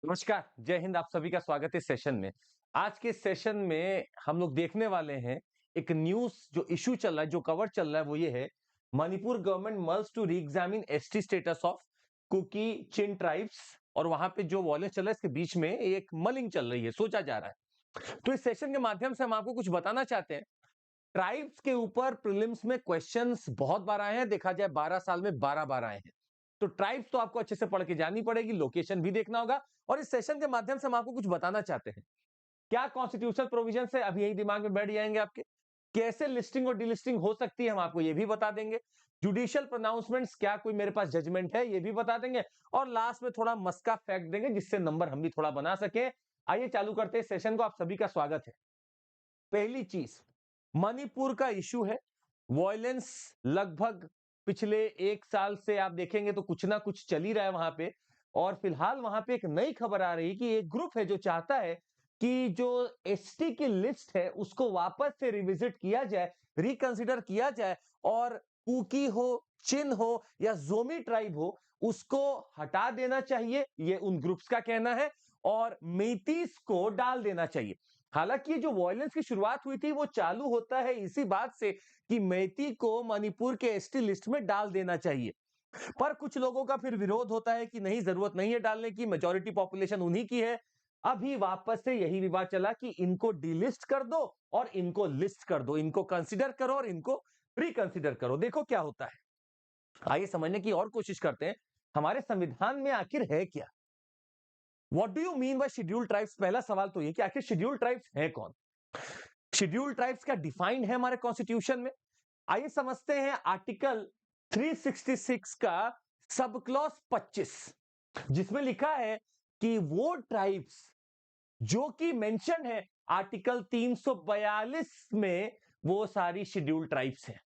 नमस्कार, जय हिंद। आप सभी का स्वागत है इस सेशन में। आज के सेशन में हम लोग देखने वाले हैं एक न्यूज़ जो इश्यू चल रहा है, जो कवर चल रहा है वो ये है, Manipur government must to reexamine ST status of Kuki Chin tribes. और वहां पे जो वॉयलेंस चल रहा है इसके बीच में एक मलिंग चल रही है, सोचा जा रहा है। तो इस सेशन के माध्यम से हम आपको कुछ बताना चाहते हैं। ट्राइब्स के ऊपर प्रीलिम्स में क्वेश्चंस बहुत बार आए हैं, देखा जाए 12 साल में 12 बार आए हैं। तो ट्राइब्स तो आपको अच्छे से पढ़ के जानी पड़ेगी, लोकेशन भी देखना होगा। और इस सेशन के माध्यम से हम आपको कुछ बताना चाहते हैं। क्या कॉन्स्टिट्यूशनल प्रोविजन है, अभी यही दिमाग में बैठ जाएंगे आपके। कैसे लिस्टिंग और डिलिस्टिंग हो सकती है, हम आपको ये भी बता देंगे। जुडिशियल प्रोनाउंसमेंट्स, क्या कोई मेरे पास जजमेंट है, ये भी बता देंगे। और लास्ट में थोड़ा मस्का फैक्ट देंगे, जिससे नंबर हम भी थोड़ा बना सके। आइए चालू करते हैं सेशन को। आप सभी का स्वागत है। पहली चीज, मणिपुर का इशू है। वॉयलेंस लगभग पिछले एक साल से आप देखेंगे तो कुछ ना कुछ चल ही रहा है वहां पे। और फिलहाल वहां पे एक नई खबर आ रही है कि एक ग्रुप है जो चाहता है कि जो एसटी की लिस्ट है उसको वापस से रिविजिट किया जाए, रिकंसिडर किया जाए। और कुकी हो, चिन हो या जोमी ट्राइब हो, उसको हटा देना चाहिए, ये उन ग्रुप्स का कहना है। और मेतीस को डाल देना चाहिए। हालांकि जो वॉयलेंस की शुरुआत हुई थी वो चालू होता है इसी बात से कि मैती को मणिपुर के एसटी लिस्ट में डाल देना चाहिए। पर कुछ लोगों का फिर विरोध होता है कि नहीं, जरूरत नहीं है डालने की, मेजॉरिटी पॉपुलेशन उन्हीं की है। अभी वापस से यही विवाद चला कि इनको डिलिस्ट कर दो और इनको लिस्ट कर दो, इनको कंसिडर करो और इनको रिकंसिडर करो। देखो क्या होता है। आइए समझने की और कोशिश करते हैं, हमारे संविधान में आखिर है क्या। What do you mean by scheduled tribes? पहला सवाल तो ये कि आखिर शेड्यूल्ड ट्राइब्स है कौन। शेड्यूल्ड ट्राइब्स का डिफाइन है हमारे कॉन्स्टिट्यूशन में। आइए समझते हैं आर्टिकल 366 का सब क्लॉज 25, जिसमें लिखा है कि वो ट्राइब्स जो कि मेंशन है आर्टिकल 342 में, वो सारी शेड्यूल्ड ट्राइब्स हैं।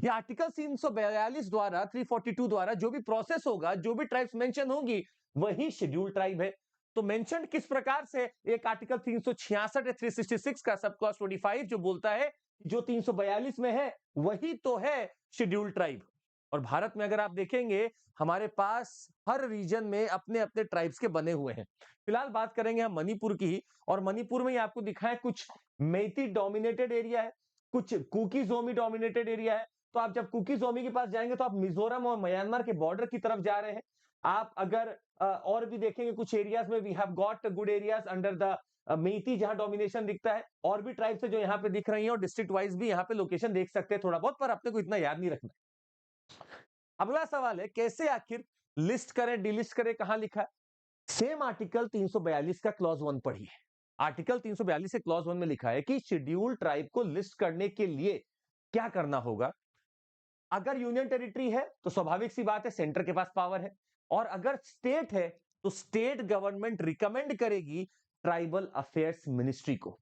ये आर्टिकल 342 द्वारा, 342 द्वारा जो भी प्रोसेस होगा, जो भी ट्राइब्स मेंशन होगी, वही शेड्यूल्ड ट्राइब है। तो मेंशन किस प्रकार से, एक आर्टिकल 366 या 366 का सब क्लॉज 25 जो बोलता है जो 342 में है वही तो है शेड्यूल्ड ट्राइब। और भारत में अगर आप देखेंगे, हमारे पास हर रीजन में अपने अपने ट्राइब्स के बने हुए हैं। फिलहाल बात करेंगे हम मणिपुर की ही। और मणिपुर में आपको दिखाएं, कुछ मेती डोमिनेटेड एरिया है, कुछ कुकी जोमी डोमिनेटेड एरिया है। तो आप जब कुकी जोमी के पास जाएंगे तो आप मिजोरम और म्यांमार के बॉर्डर की तरफ जा रहे हैं। आप अगर और भी देखेंगे कुछ एरियाज में, we have got good areas under the Meitei, जहां डोमिनेशन दिखता है। और भी ट्राइब्स है जो यहाँ पे दिख रही हैं, और डिस्ट्रिक्ट वाइज भी यहाँ पे लोकेशन देख सकते हैं थोड़ा बहुत, पर अपने को इतना याद नहीं रखना। अगला सवाल है, कैसे आखिर लिस्ट करें, डिलिस्ट करें, कहां लिखा है। सेम आर्टिकल 342 का क्लॉज 1 पढ़िए। आर्टिकल 342 के क्लॉज 1 में लिखा है कि शेड्यूल्ड ट्राइब को लिस्ट करने के लिए क्या करना होगा। अगर यूनियन टेरिटरी है तो स्वाभाविक सी बात है, सेंटर के पास पावर है। और अगर स्टेट है तो स्टेट गवर्नमेंट रिकमेंड करेगी ट्राइबल अफेयर्स मिनिस्ट्री को।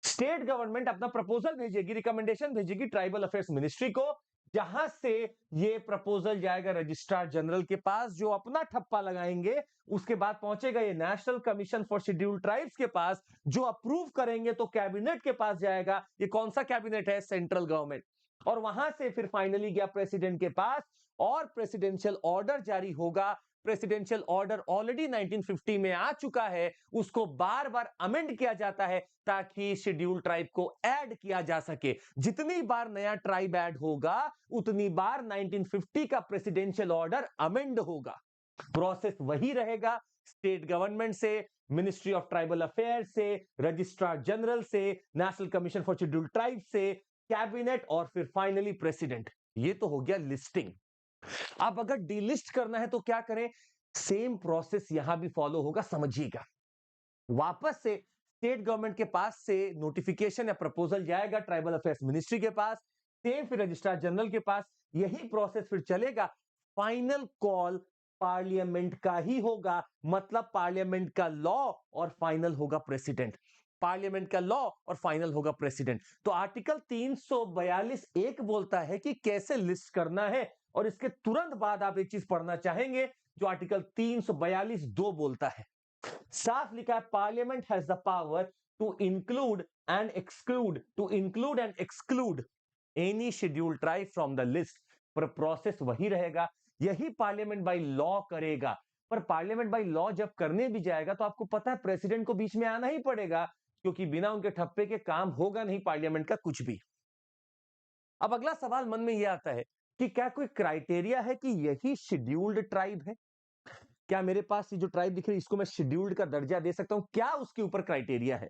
स्टेट गवर्नमेंट अपना प्रपोजल भेजेगी, रिकमेंडेशन भेजेगी ट्राइबल अफेयर्स मिनिस्ट्री को, जहां से ये प्रपोजल जाएगा रजिस्ट्रार जनरल के पास, जो अपना ठप्पा लगाएंगे। उसके बाद पहुंचेगा ये national commission for scheduled tribes के पास, जो अप्रूव करेंगे तो कैबिनेट के पास जाएगा। ये कौन सा कैबिनेट है? Central government. और वहां से फिर फाइनली गया प्रेसिडेंट के पास, और प्रेसिडेंशियल ऑर्डर जारी होगा। प्रेसिडेंशियल ऑर्डर ऑलरेडी 1950 में आ चुका है, उसको बार बार अमेंड किया जाता है ताकि शेड्यूल ट्राइब को ऐड किया जा सके। जितनी बार नया ट्राइब ऐड होगा उतनी बार 1950 का प्रेसिडेंशियल ऑर्डर अमेंड होगा। प्रोसेस वही रहेगा, स्टेट गवर्नमेंट से, मिनिस्ट्री ऑफ ट्राइबल अफेयर से, रजिस्ट्रार जनरल से, national commission for schedule tribe से, कैबिनेट और फिर फाइनली प्रेसिडेंट। ये तो हो गया लिस्टिंग। अब अगर डिलिस्ट करना है तो क्या करें? सेम प्रोसेस यहां भी फॉलो होगा, समझिएगा। वापस से स्टेट गवर्नमेंट के पास से नोटिफिकेशन या प्रपोजल जाएगा ट्राइबल अफेयर्स मिनिस्ट्री के पास, सेम फिर रजिस्ट्रार जनरल के पास। यही प्रोसेस फिर चलेगा। फाइनल कॉल पार्लियामेंट का ही होगा, मतलब पार्लियामेंट का लॉ और फाइनल होगा प्रेसिडेंट। पार्लियामेंट का लॉ और फाइनल होगा प्रेसिडेंट। तो आर्टिकल 342 एक बोलता है कि कैसे लिस्ट करना है, और इसके तुरंत बाद आप एक चीज पढ़ना चाहेंगे जो आर्टिकल 342 दो बोलता है। साफ लिखा है, parliament has the power to include and exclude, any scheduled tribe from the list. पर प्रोसेस वही रहेगा, यही पार्लियामेंट बाय लॉ करेगा। पर पार्लियामेंट बाई लॉ जब करने भी जाएगा तो आपको पता है प्रेसिडेंट को बीच में आना ही पड़ेगा, क्योंकि बिना उनके ठप्पे के काम होगा नहीं पार्लियामेंट का कुछ भी। अब अगला सवाल मन में यह आता है कि क्या कोई क्राइटेरिया है कि यही शेड्यूल्ड ट्राइब है? क्या मेरे पास ये जो ट्राइब दिख रही है इसको मैं शेड्यूल्ड का दर्जा दे सकता हूं? क्या उसके ऊपर क्राइटेरिया है?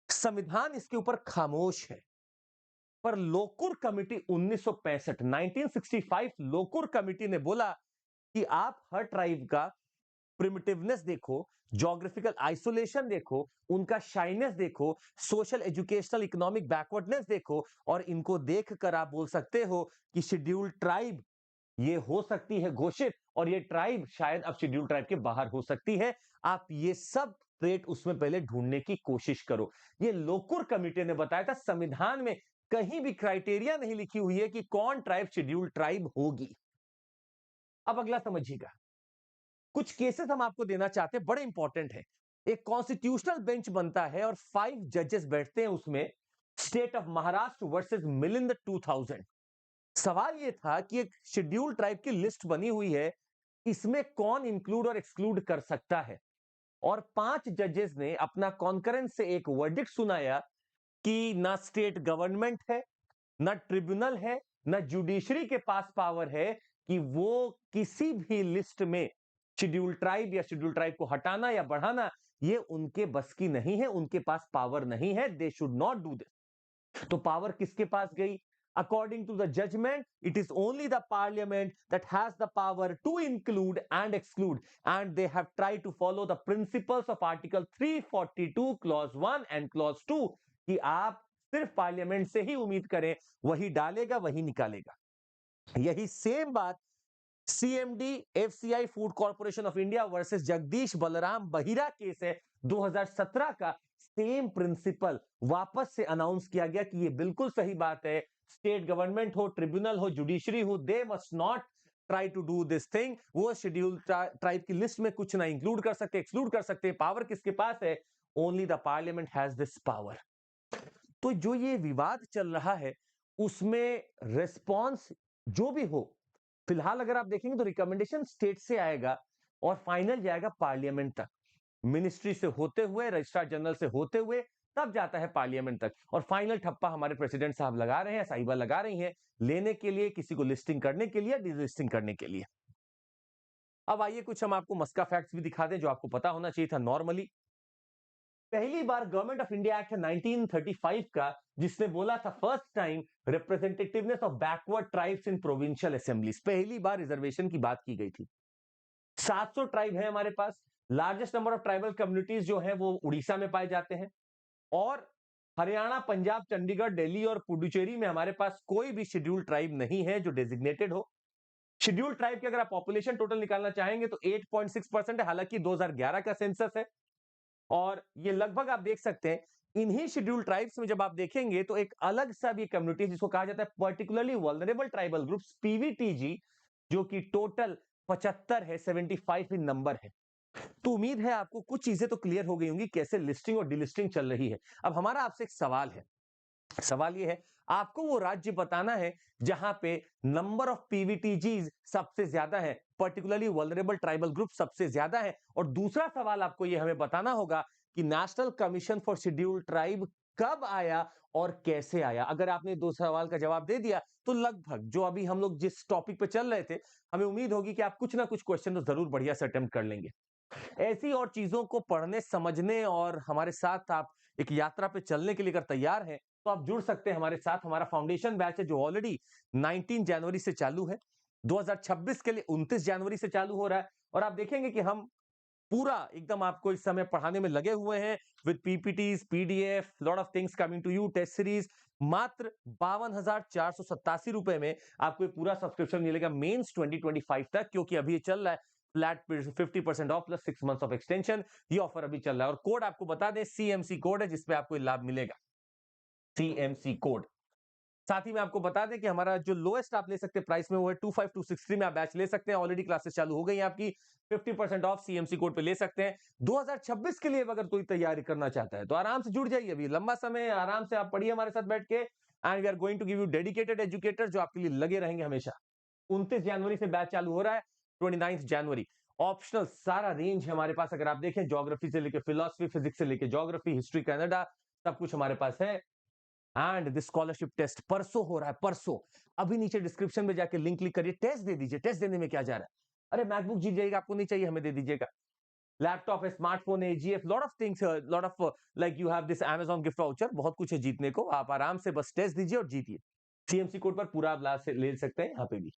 संविधान इसके ऊपर खामोश है। पर लोकुर कमिटी 1965 1965 लोकुर कमिटी ने बोला कि आप हर ट्राइब का प्रिमिटिवनेस देखो, ज्योग्राफिकल आइसोलेशन देखो, उनका शाइनेस देखो, सोशल एजुकेशनल इकोनॉमिक बैकवर्डनेस देखो, और इनको देखकर आप बोल सकते हो कि शेड्यूल्ड ट्राइब ये हो सकती है घोषित, और ये ट्राइब शायद अब शेड्यूल्ड ट्राइब के बाहर हो सकती है। आप ये सब ट्रेट उसमें पहले ढूंढने की कोशिश करो। ये लोकुर कमिटी ने बताया था, संविधान में कहीं भी क्राइटेरिया नहीं लिखी हुई है कि कौन ट्राइब शेड्यूल्ड ट्राइब होगी। अब अगला समझिएगा, कुछ केसेस हम आपको देना चाहते हैं, बड़े इंपॉर्टेंट है। एक कॉन्स्टिट्यूशनल बेंच बनता है और 5 जजेस बैठते हैं उसमें, state of Maharashtra versus Milind 2000। सवाल यह था कि एक शेड्यूल्ड ट्राइब की लिस्ट बनी हुई है, इसमें कौन इंक्लूड और एक्सक्लूड कर सकता है, और 5 जजेस ने अपना कॉन्करेंस से एक वर्डिक्ट सुनाया कि ना स्टेट गवर्नमेंट है, ना ट्रिब्यूनल है, ना जुडिशरी के पास पावर है कि वो किसी भी लिस्ट में शेड्यूल्ड ट्राइब या शेड्यूल्ड ट्राइब को हटाना या बढ़ाना, ये उनके बस की नहीं है, उनके पास पावर नहीं है, they should not do this. तो पावर किसके पास गई? According to the judgment, it is only the parliament that has the power to include and exclude, and they have tried to follow the principles of Article 342 Clause 1 and Clause 2 कि आप सिर्फ parliament से ही उम्मीद करें, वही डालेगा वही निकालेगा। यही सेम बात CMD FCI food corporation of India versus Jagdish Balram Bahira case है 2017 का। सेम प्रिंसिपल वापस से अनाउंस किया गया कि ये बिल्कुल सही बात है, स्टेट गवर्नमेंट हो, ट्रिब्यूनल हो, जुडिशरी हो, they must not try to do this thing. वो शेड्यूल्ड ट्राइब की लिस्ट में कुछ ना इंक्लूड कर सकते, एक्सक्लूड कर सकते, पावर किसके पास है? Only the parliament has this power. तो जो ये विवाद चल रहा है उसमें रिस्पॉन्स जो भी हो, फिलहाल अगर आप देखेंगे तो रिकमेंडेशन स्टेट से आएगा और फाइनल जाएगा पार्लियामेंट तक, मिनिस्ट्री से होते हुए, रजिस्ट्रार जनरल से होते हुए, तब जाता है पार्लियामेंट तक, और फाइनल ठप्पा हमारे प्रेसिडेंट साहब लगा रहे हैं, साहिबा लगा रही हैं, लेने के लिए, किसी को लिस्टिंग करने के लिए, डिलिस्टिंग करने के लिए। अब आइए कुछ हम आपको मस्का फैक्ट्स भी दिखा दें जो आपको पता होना चाहिए था नॉर्मली। पहली बार गवर्नमेंट ऑफ इंडिया एक्ट 1935 का, जिसने बोला था first time representativeness of backward tribes in provincial assemblies, पहली बार रिजर्वेशन की बात की गई थी। 700 ट्राइब है हमारे पास, largest number of tribal communities जो है वो उड़ीसा में पाए जाते हैं, और हरियाणा, पंजाब, चंडीगढ़, दिल्ली और पुडुचेरी में हमारे पास कोई भी शेड्यूल्ड ट्राइब नहीं है जो डेजिग्नेटेड हो। शेड्यूल्ड ट्राइब की अगर आप पॉपुलेशन टोटल निकालना चाहेंगे तो 8.6% है, हालांकि 2011 का सेंसस है, और ये लगभग आप देख सकते हैं इन्हीं शेड्यूल्ड ट्राइब्स में जब आप देखेंगे तो एक अलग सा भी कम्युनिटी जिसको कहा जाता है particularly vulnerable tribal groups, PVTG, जो कि टोटल 75 है, 75 इन नंबर है। तो उम्मीद है आपको कुछ चीजें तो क्लियर हो गई होंगी कैसे लिस्टिंग और डिलिस्टिंग चल रही है। अब हमारा आपसे एक सवाल है, सवाल ये है, आपको वो राज्य बताना है जहां पे नंबर ऑफ पीवीटीजीज सबसे ज्यादा है, पर्टिकुलरली वल्नरेबल ट्राइबल ग्रुप सबसे ज्यादा है, और दूसरा सवाल आपको ये हमें बताना होगा कि national commission for scheduled tribe कब आया और कैसे आया। अगर आपने दो सवाल का जवाब दे दिया तो लगभग जो अभी हम लोग जिस टॉपिक पे चल रहे थे, हमें उम्मीद होगी कि आप कुछ ना कुछ क्वेश्चन तो जरूर बढ़िया से अटेम्प्ट कर लेंगे। ऐसी और चीजों को पढ़ने, समझने और हमारे साथ आप एक यात्रा पे चलने के लिए अगर तैयार हैं तो आप जुड़ सकते हैं हमारे साथ। हमारा फाउंडेशन बैच है जो ऑलरेडी 19 जनवरी से चालू है, 2026 के लिए 29 जनवरी से चालू हो रहा है, और आप देखेंगे कि हम पूरा एकदम आपको इस समय पढ़ाने में लगे हुए हैं with PPTs, PDF, lot of things coming to you, test series. मात्र 52,487 रुपए में आपको पूरा सब्सक्रिप्शन मिलेगा मेंस 2025 तक, क्योंकि अभी ये चल रहा है flat 50% of plus 6 months of extension, ये ऑफर अभी चल रहा है। और कोड आपको बता दें, सीएमसी कोड है जिसपे आपको लाभ मिलेगा, सीएमसी कोड। साथ ही में आपको बता दें कि हमारा जो लोएस्ट आप ले सकते हैं प्राइस में वो है 25263 में आप बैच ले सकते हैं, ऑलरेडी क्लासेस चालू हो गई हैं आपकी, 50% ऑफ सीएमसी कोड पे ले सकते हैं। 2026 के लिए अगर कोई तैयारी करना चाहता है तो आराम से जुड़ जाइए, अभी लंबा समय आराम से आप पढ़िए हमारे साथ बैठ के, and we are going to give you dedicated educator जो आपके लिए लगे रहेंगे हमेशा। 29 जनवरी से बैच चालू हो रहा है, 29 जनवरी, ऑप्शनल सारा रेंज है हमारे पास। अगर आप देखें ज्योग्राफी से लेके फिलोसफी, फिजिक्स से लेके ज्योग्राफी, हिस्ट्री, कनाडा, सब कुछ हमारे पास है। एंड दिस स्कॉलरशिप टेस्ट परसों हो रहा है, परसों। अभी नीचे डिस्क्रिप्शन में जाके लिंक क्लिक करिए, टेस्ट दे दीजिए। टेस्ट देने में क्या जा रहा है? अरे मैकबुक जीत जाइएगा, आपको नहीं चाहिए, हमें दे दीजिएगा। लैपटॉप है, स्मार्टफोन है, GF, lot of things, lot of like you have this Amazon gift voucher, बहुत कुछ है जीतने को। आप आराम से बस टेस्ट दीजिए और जीतिए। सीएमसी कोड पर पूरा आप लाभ से ले सकते हैं यहाँ पे भी।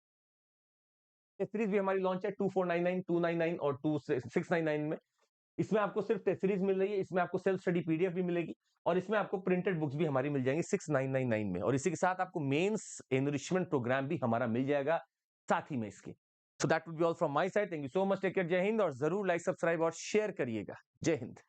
सीरीज भी हमारी लॉन्च है 2499, 299 और 2699 में। इसमें आपको सिर्फ सीरीज मिल रही है, इसमें आपको सेल्फ स्टडी पीडीएफ भी मिलेगी और इसमें आपको प्रिंटेड बुक्स भी हमारी मिल जाएंगी 6999 में। और इसी के साथ आपको मेंस एनरिचमेंट प्रोग्राम भी हमारा मिल जाएगा साथ ही में इसके। So that would be all from my side. Thank you so much, take care, जय हिंद। और जरूर लाइक, सब्सक्राइब और शेयर करिएगा। जय हिंद।